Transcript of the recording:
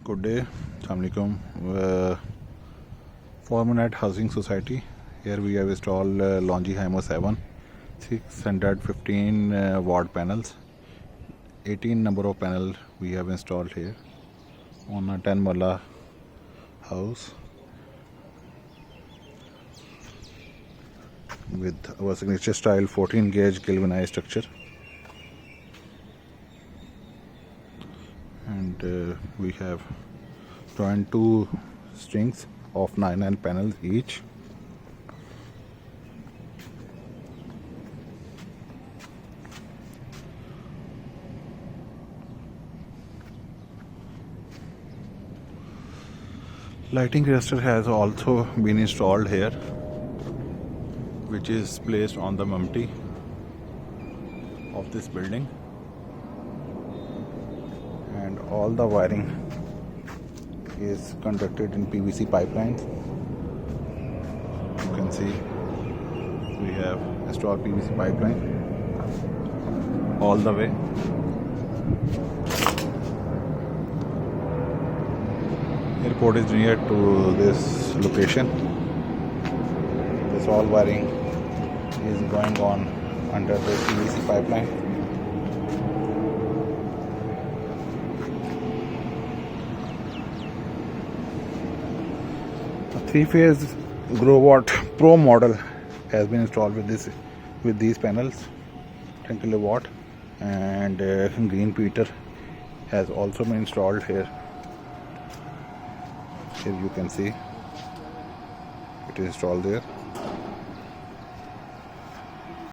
Good day, Assalamualaikum. Formanite Housing Society. Here we have installed Longi HIMO 7 615 watt panels. 18 number of panels we have installed here on a 10 mala house with our signature style 14 gauge galvanized structure. And we have 22 strings of 9 panels each. Lighting cluster has also been installed here, which is placed on the mumti of this building, and all the wiring is conducted in PVC pipelines. You can see we have installed PVC pipeline all the way. Airport is near to this location. This all wiring is going on under the PVC pipeline. A 3-phase Growatt PRO model has been installed with these panels, 10 kilowatt, and green Peter has also been installed here. Here you can see it is installed there.